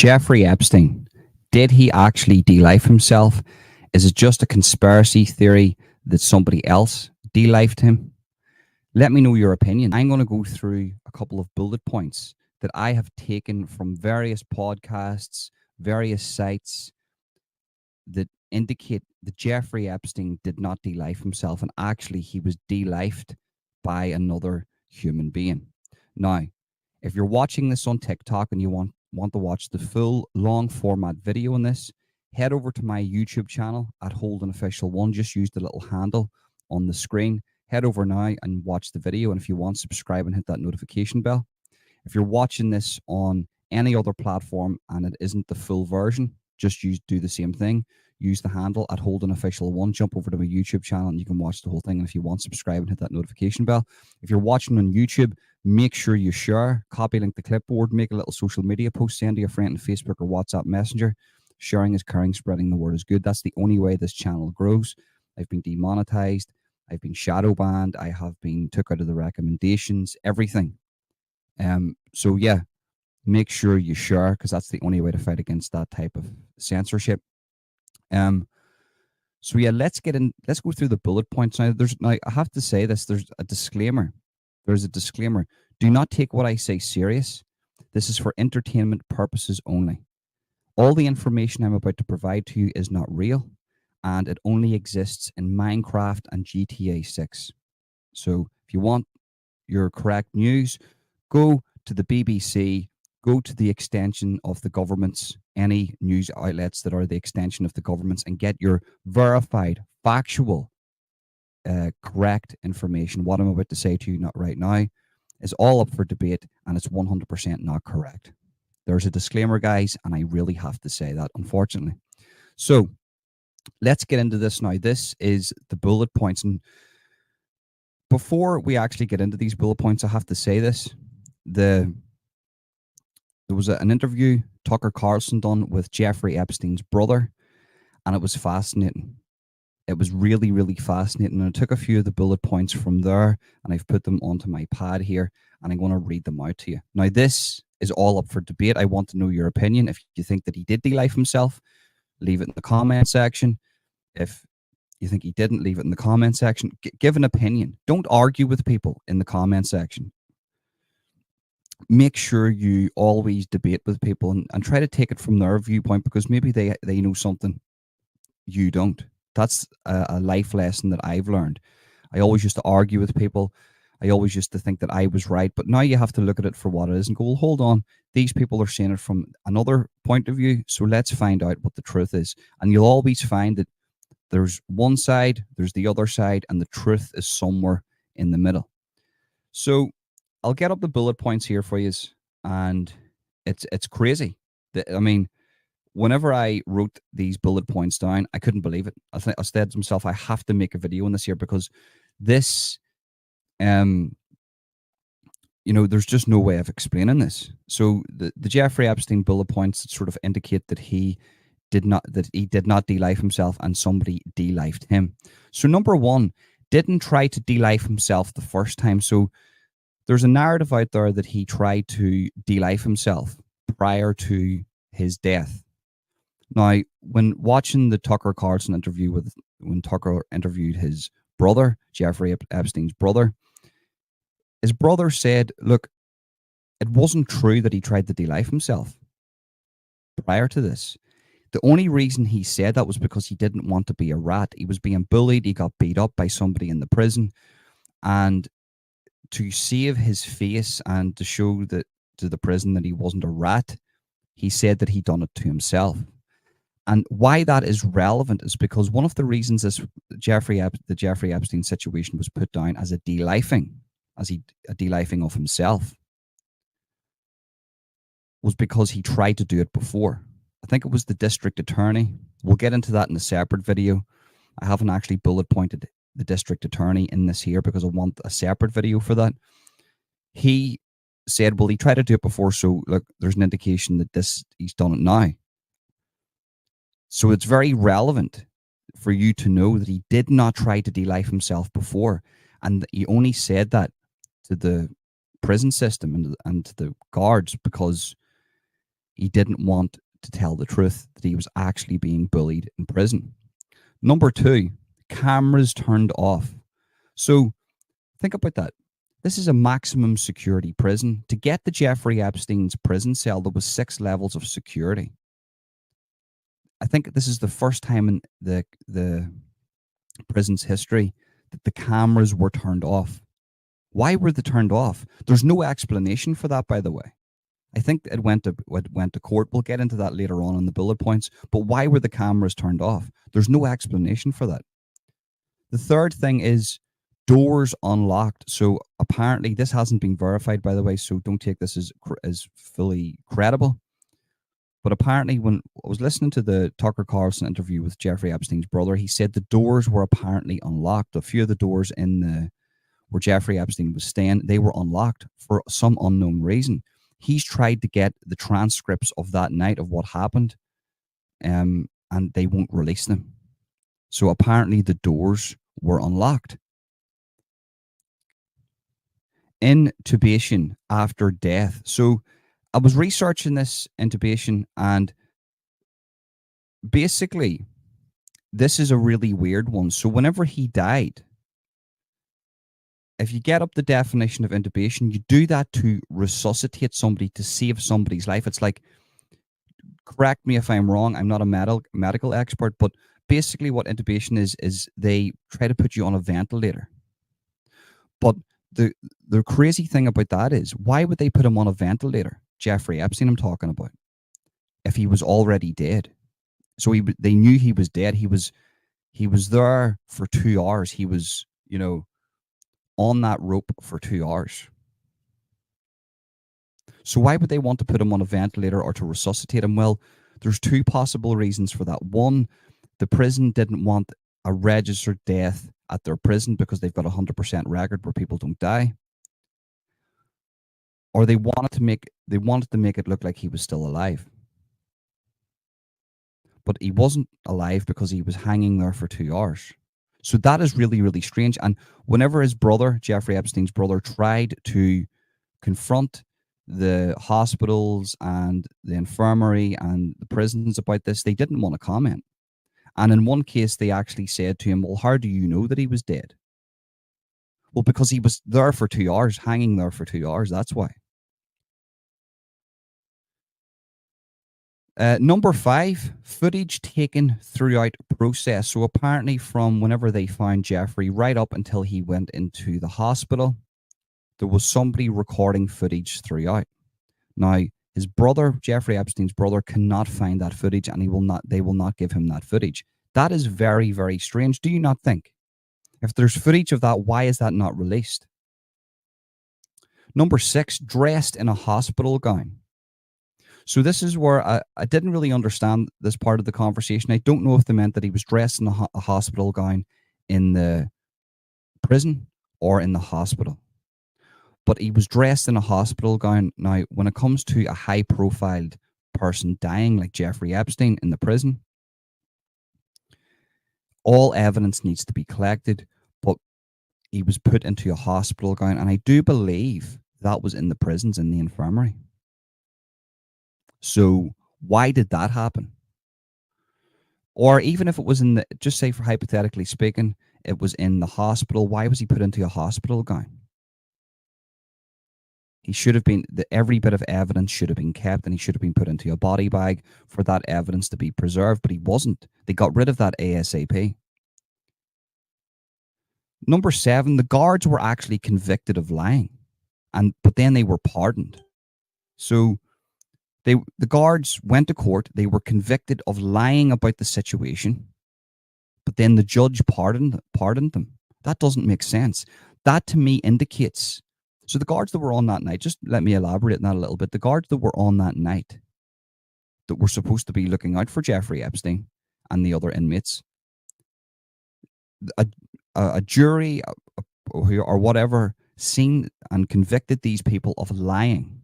Jeffrey Epstein, did he actually de-life himself? Is it just a conspiracy theory that somebody else de-lifed him? Let me know your opinion. I'm going to go through a couple of bullet points that I have taken from various podcasts, various sites that indicate that Jeffrey Epstein did not de-life himself, and actually he was de-lifed by another human being. Now, if you're watching this on TikTok and you want to watch the full long format video on this, head over to my YouTube channel at Holden Official 1. Just use the little handle on the screen. Head over now and watch the video. And if you want, subscribe and hit that notification bell. If you're watching this on any other platform and it isn't the full version, just do the same thing. Use the handle at Holden Official 1. Jump over to my YouTube channel and you can watch the whole thing. And if you want, subscribe and hit that notification bell. If you're watching on YouTube, make sure you share, copy link the clipboard, make a little social media post, send to your friend on Facebook or WhatsApp Messenger. Sharing is caring, spreading the word is good. That's the only way this channel grows. I've been demonetized. I've been shadow banned. I have been took out of the recommendations, everything. So yeah, make sure you share because that's the only way to fight against that type of censorship. So yeah, let's go through the bullet points now. I have to say this, there's a disclaimer. There's a disclaimer. Do not take what I say serious. This is for entertainment purposes only. All the information I'm about to provide to you is not real, and it only exists in Minecraft and GTA 6. So if you want your correct news, go to the BBC, go to the extension of the government's, any news outlets that are the extension of the government's, and get your verified, factual, correct information. What I'm about to say to you not right now is all up for debate, and it's 100% not correct. There's a disclaimer, guys, and I really have to say that, unfortunately. So let's get into this now. This is the bullet points. And before we actually get into these bullet points, I have to say this. There was an interview Tucker Carlson done with Jeffrey Epstein's brother, and it was fascinating. It was really, really fascinating. And I took a few of the bullet points from there, and I've put them onto my pad here, and I'm going to read them out to you. Now, this is all up for debate. I want to know your opinion. If you think that he did de-life himself, leave it in the comment section. If you think he didn't, leave it in the comment section. Give an opinion. Don't argue with people in the comment section. Make sure you always debate with people and try to take it from their viewpoint, because maybe they know something you don't. That's a life lesson that I've learned. I always used to argue with people. I always used to think that I was right, but now you have to look at it for what it is and go, well, hold on. These people are saying it from another point of view, so let's find out what the truth is. And you'll always find that there's one side, there's the other side, and the truth is somewhere in the middle. So I'll get up the bullet points here for you, and it's crazy. I mean, whenever I wrote these bullet points down, I couldn't believe it. I said to myself, I have to make a video on this here, because this, there's just no way of explaining this. So the Jeffrey Epstein bullet points that sort of indicate that he did not de-life himself and somebody de-lifed him. So number one, didn't try to de-life himself the first time. So there's a narrative out there that he tried to de-life himself prior to his death. Now, when watching the Tucker Carlson interview when Tucker interviewed his brother, Jeffrey Epstein's brother, his brother said, look, it wasn't true that he tried to de-life himself prior to this. The only reason he said that was because he didn't want to be a rat. He was being bullied. He got beat up by somebody in the prison. And to save his face and to show that to the prison that he wasn't a rat, he said that he'd done it to himself. And why that is relevant is because one of the reasons the Jeffrey Epstein situation was put down as a de-lifing of himself was because he tried to do it before. I think it was the district attorney. We'll get into that in a separate video. I haven't actually bullet pointed the district attorney in this here because I want a separate video for that. He said, well, he tried to do it before, so look, there's an indication that he's done it now. So it's very relevant for you to know that he did not try to de-life himself before. And he only said that to the prison system and to the guards because he didn't want to tell the truth that he was actually being bullied in prison. Number two, cameras turned off. So think about that. This is a maximum security prison. To get to Jeffrey Epstein's prison cell, there was 6 levels of security. I think this is the first time in the prison's history that the cameras were turned off. Why were they turned off? There's no explanation for that, by the way. I think it went to court. We'll get into that later on in the bullet points. But why were the cameras turned off? There's no explanation for that. The third thing is doors unlocked. So apparently, this hasn't been verified, by the way. So don't take this as fully credible. But apparently, when I was listening to the Tucker Carlson interview with Jeffrey Epstein's brother, he said the doors were apparently unlocked. A few of the doors where Jeffrey Epstein was staying, they were unlocked for some unknown reason. He's tried to get the transcripts of that night of what happened, and they won't release them. So apparently the doors were unlocked. Intubation after death. So I was researching this intubation, and basically this is a really weird one. So whenever he died, if you get up the definition of intubation, you do that to resuscitate somebody, to save somebody's life. It's like, correct me if I'm wrong, I'm not a medical expert, but basically what intubation is they try to put you on a ventilator. But the crazy thing about that is, why would they put him on a ventilator? Jeffrey Epstein I'm talking about, if he was already dead. So they knew he was dead. He was there for 2 hours. He was, on that rope for 2 hours. So why would they want to put him on a ventilator or to resuscitate him? Well, there's 2 possible reasons for that. One, the prison didn't want a registered death at their prison because they've got a 100% record where people don't die. Or they wanted to make it look like he was still alive. But he wasn't alive because he was hanging there for 2 hours. So that is really, really strange. And whenever his brother, Jeffrey Epstein's brother, tried to confront the hospitals and the infirmary and the prisons about this, they didn't want to comment. And in one case, they actually said to him, well, how do you know that he was dead? Well, because he was there for 2 hours, hanging there for 2 hours. That's why. Number 5, footage taken throughout process. So apparently from whenever they found Jeffrey right up until he went into the hospital, there was somebody recording footage throughout. Now, his brother, Jeffrey Epstein's brother, cannot find that footage, and they will not give him that footage. That is very, very strange. Do you not think? If there's footage of that, why is that not released? Number 6, dressed in a hospital gown. So this is where I didn't really understand this part of the conversation. I don't know if they meant that he was dressed in a hospital gown in the prison or in the hospital. But he was dressed in a hospital gown. Now, when it comes to a high-profile person dying like Jeffrey Epstein in the prison, all evidence needs to be collected, but he was put into a hospital gown, and I do believe that was in the prisons, in the infirmary. So why did that happen? Or even if it was in just say for hypothetically speaking, it was in the hospital, why was he put into a hospital gown? He should have been, every bit of evidence should have been kept, and he should have been put into a body bag for that evidence to be preserved, but he wasn't. They got rid of that ASAP. Number 7, the guards were actually convicted of lying, but then they were pardoned. So the guards went to court. They were convicted of lying about the situation, but then the judge pardoned them. That doesn't make sense. That to me indicates. So the guards that were on that night, just let me elaborate on that a little bit. The guards that were on that night that were supposed to be looking out for Jeffrey Epstein and the other inmates, a jury or whatever seen and convicted these people of lying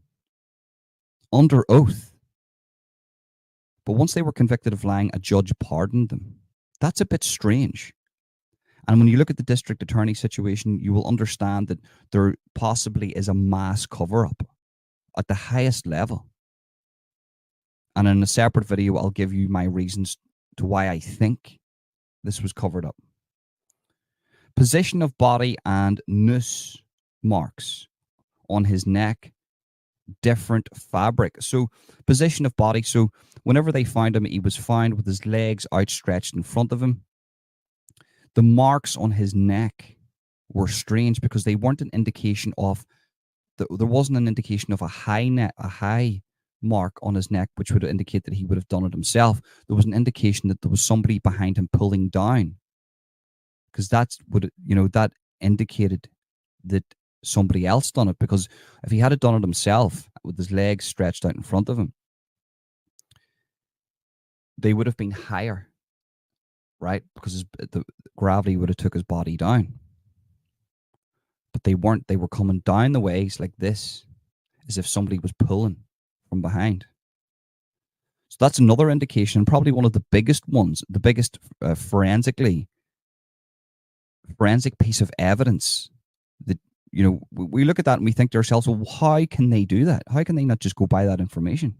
under oath. But once they were convicted of lying, a judge pardoned them. That's a bit strange. And when you look at the district attorney situation, you will understand that there possibly is a mass cover-up at the highest level. And in a separate video, I'll give you my reasons to why I think this was covered up. Position of body and noose marks on his neck, different fabric. So position of body. So whenever they found him, he was found with his legs outstretched in front of him. The marks on his neck were strange because they weren't an indication of there wasn't an indication of a high mark on his neck, which would indicate that he would have done it himself. There was an indication that there was somebody behind him pulling down, because that's what that indicated that somebody else done it. Because if he had done it himself with his legs stretched out in front of him, they would have been higher, right? Because the gravity would have took his body down. But they weren't. They were coming down the ways like this, as if somebody was pulling from behind. So that's another indication, probably one of the biggest ones, the biggest forensic piece of evidence that, we look at that and we think to ourselves, well, how can they do that? How can they not just go by that information?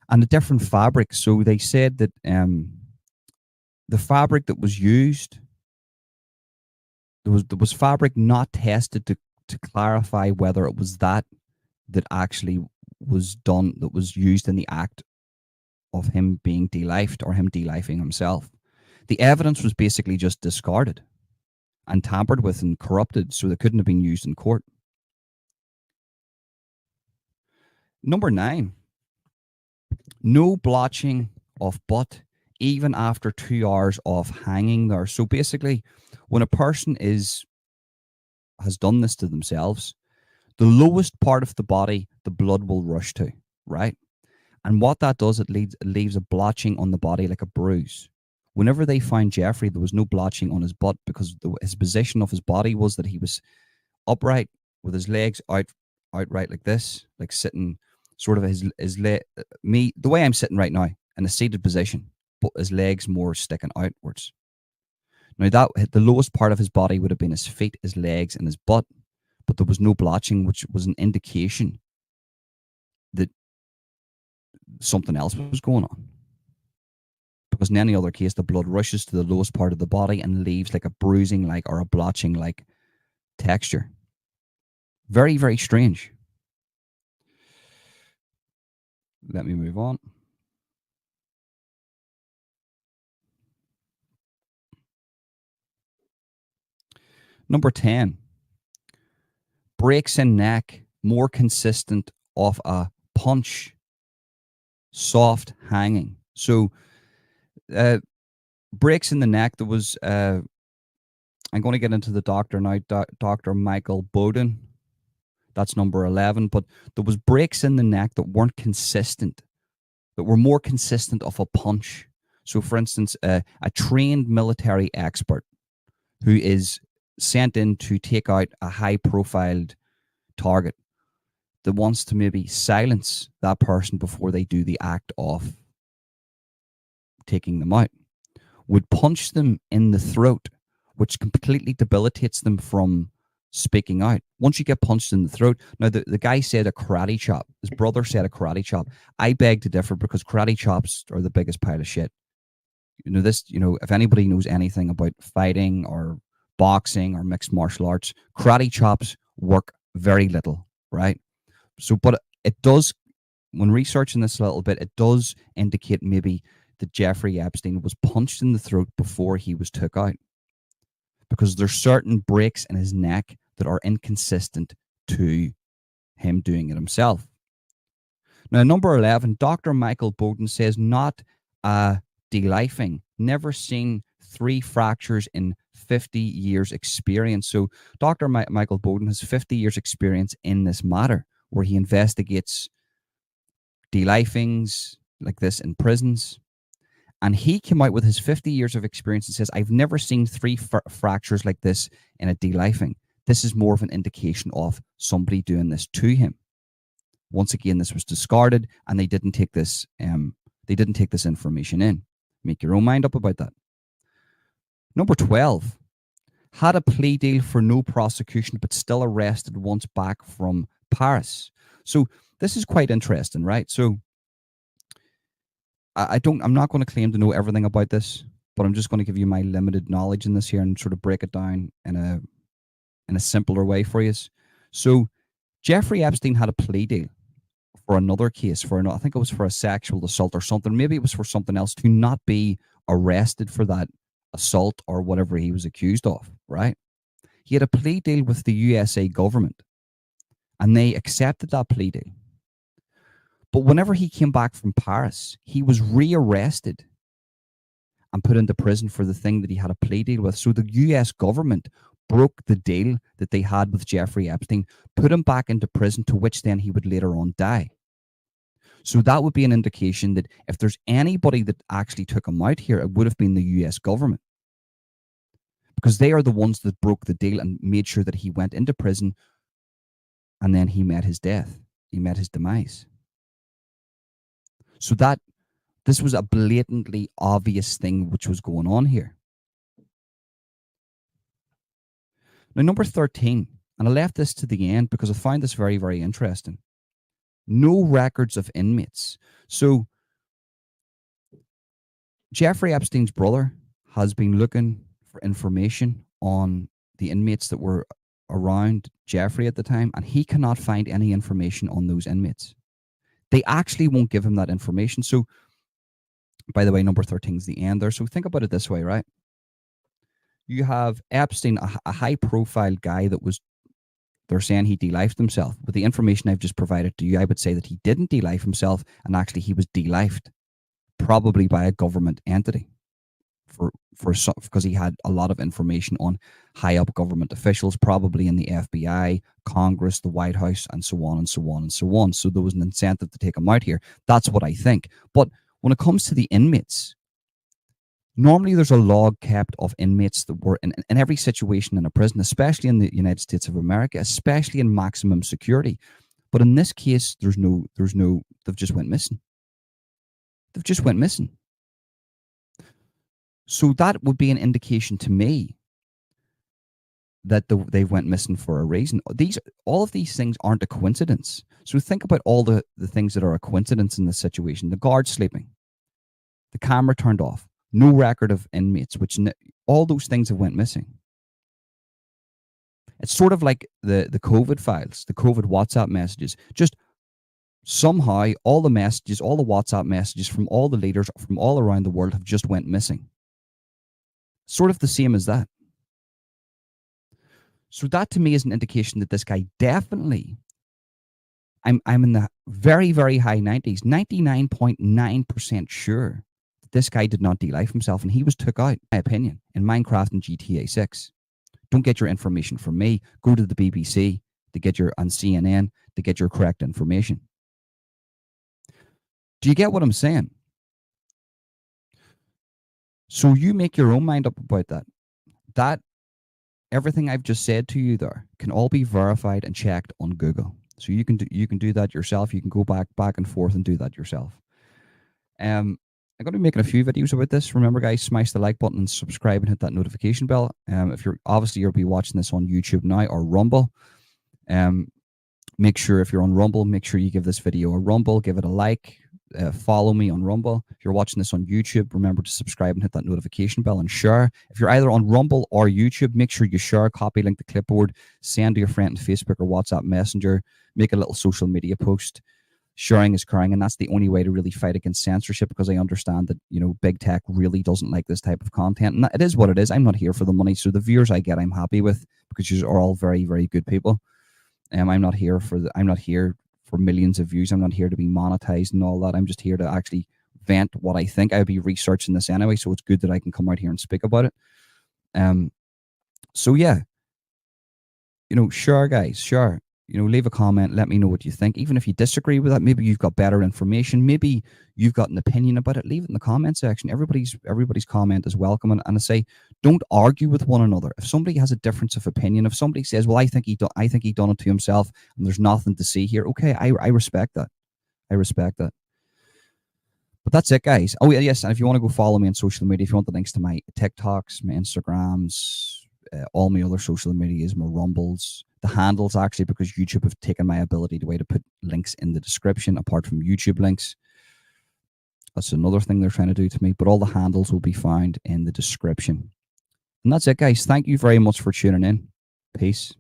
And the different fabrics. So they said that the fabric that was used, there was fabric not tested to clarify whether it was that actually was done, that was used in the act of him being delifed or him delifing himself. The evidence was basically just discarded and tampered with and corrupted, so they couldn't have been used in court. Number 9, no blotching of butt even after 2 hours of hanging there. So basically, when a person has done this to themselves, the lowest part of the body, the blood will rush to, right? And what that does, it leaves a blotching on the body like a bruise. Whenever they found Jeffrey, there was no blotching on his butt because his position of his body was that he was upright with his legs outright like this, like sitting sort of the way I'm sitting right now in a seated position, but his legs more sticking outwards. Now the lowest part of his body would have been his feet, his legs, and his butt, but there was no blotching, which was an indication that something else was going on. Because in any other case, the blood rushes to the lowest part of the body and leaves like a bruising like or a blotching like texture. Very, very strange. Let me move on. Number 10, breaks in neck, more consistent of a punch, soft hanging. So breaks in the neck, there was, I'm going to get into the doctor now, Dr. Michael Bowden. That's number 11. But there was breaks in the neck that weren't consistent, that were more consistent of a punch. So, for instance, a trained military expert who is sent in to take out a high-profiled target that wants to maybe silence that person before they do the act of taking them out, would punch them in the throat, which completely debilitates them from speaking out. Once you get punched in the throat, now the guy said a karate chop. His brother said a karate chop. I beg to differ because karate chops are the biggest pile of shit. If anybody knows anything about fighting or boxing or mixed martial arts, karate chops work very little, right? So, but it does, when researching this a little bit, it does indicate maybe that Jeffrey Epstein was punched in the throat before he was took out, because there's certain breaks in his neck that are inconsistent to him doing it himself. Now, number 11, Dr. Michael Bowden says not a delifing, never seen 3 fractures in 50 years experience. So Dr. Michael Bowden has 50 years experience in this matter, where he investigates delifings like this in prisons. And he came out with his 50 years of experience and says, I've never seen 3 fractures like this in a delifing. This is more of an indication of somebody doing this to him. Once again, this was discarded, and they didn't take this information in. Make your own mind up about that. Number 12, had a plea deal for no prosecution, but still arrested once back from Paris. So this is quite interesting, right? So I'm not going to claim to know everything about this, but I'm just going to give you my limited knowledge in this here and sort of break it down in a simpler way for you. So Jeffrey Epstein had a plea deal for another case I think it was for a sexual assault or something. Maybe it was for something else, to not be arrested for that assault or whatever he was accused of, right? He had a plea deal with the USA government and they accepted that plea deal. But whenever he came back from Paris, he was rearrested and put into prison for the thing that he had a plea deal with. So the US government broke the deal that they had with Jeffrey Epstein, put him back into prison, to which then he would later on die. So that would be an indication that if there's anybody that actually took him out here, it would have been the US government, because they are the ones that broke the deal and made sure that he went into prison and then he met his death. He met his demise. So that this was a blatantly obvious thing which was going on here. Now, number 13, and I left this to the end because I find this very, very interesting. No records of inmates. So Jeffrey Epstein's brother has been looking for information on the inmates that were around Jeffrey at the time, and he cannot find any information on those inmates. They actually won't give him that information. So, by the way, number 13 is the end there. So think about it this way, right? You have Epstein, a high-profile guy that was, they're saying he de-lifed himself. With the information I've just provided to you, I would say that he didn't de-life himself, and actually he was de-lifed, probably by a government entity, because he had a lot of information on high-up government officials, probably in the FBI, Congress, the White House, and so on and so on and so on. So there was an incentive to take him out here. That's what I think. But when it comes to the inmates, normally there's a log kept of inmates that were in every situation in a prison, especially in the United States of America, especially in maximum security. But in this case, they've just went missing. They've just went missing. So that would be an indication to me that they went missing for a reason. All of these things aren't a coincidence. So think about all the things that are a coincidence in this situation. The guard sleeping, the camera turned off, no record of inmates, all those things have went missing. It's sort of like the COVID files, the COVID WhatsApp messages. Just somehow all the messages, all the WhatsApp messages from all the leaders from all around the world have just went missing. Sort of the same as that. So that to me is an indication that this guy definitely, I'm in the very, very high 90s, 99.9% sure that this guy did not de-life himself, and he was took out, in my opinion, in Minecraft and GTA 6. Don't get your information from me. Go to the BBC and CNN to get your correct information. Do you get what I'm saying? So you make your own mind up about that. That everything I've just said to you there can all be verified and checked on Google. So you can do that yourself. You can go back and forth and do that yourself. I'm going to be making a few videos about this. Remember, guys, smash the like button and subscribe and hit that notification bell. If you'll be watching this on YouTube now or Rumble. Make sure if you're on Rumble, make sure you give this video a rumble, give it a like. Follow me on Rumble. If you're watching this on YouTube, remember to subscribe and hit that notification bell and share. If you're either on Rumble or YouTube, make sure you share, copy, link the clipboard, send to your friend on Facebook or WhatsApp Messenger, make a little social media post. Sharing is caring, and that's the only way to really fight against censorship, because I understand that, big tech really doesn't like this type of content, and it is what it is. I'm not here for the money, so the viewers I get, I'm happy with, because you are all very, very good people. I'm not here for millions of views. I'm not here to be monetized and all that. I'm just here to actually vent what I think. I'll be researching this anyway, so it's good that I can come out here and speak about it. So yeah, sure, guys, sure. Leave a comment. Let me know what you think. Even if you disagree with that, maybe you've got better information. Maybe you've got an opinion about it. Leave it in the comment section. Everybody's comment is welcome. And I say, don't argue with one another. If somebody has a difference of opinion, if somebody says, "Well, I think he done it to himself, and there's nothing to see here," okay, I respect that. I respect that. But that's it, guys. Oh yeah, yes. And if you want to go follow me on social media, if you want the links to my TikToks, my Instagrams, all my other social medias, my Rumbles, the handles, actually, because YouTube have taken my ability to put links in the description apart from YouTube links. That's another thing they're trying to do to me. But all the handles will be found in the description. And that's it, guys. Thank you very much for tuning in. Peace.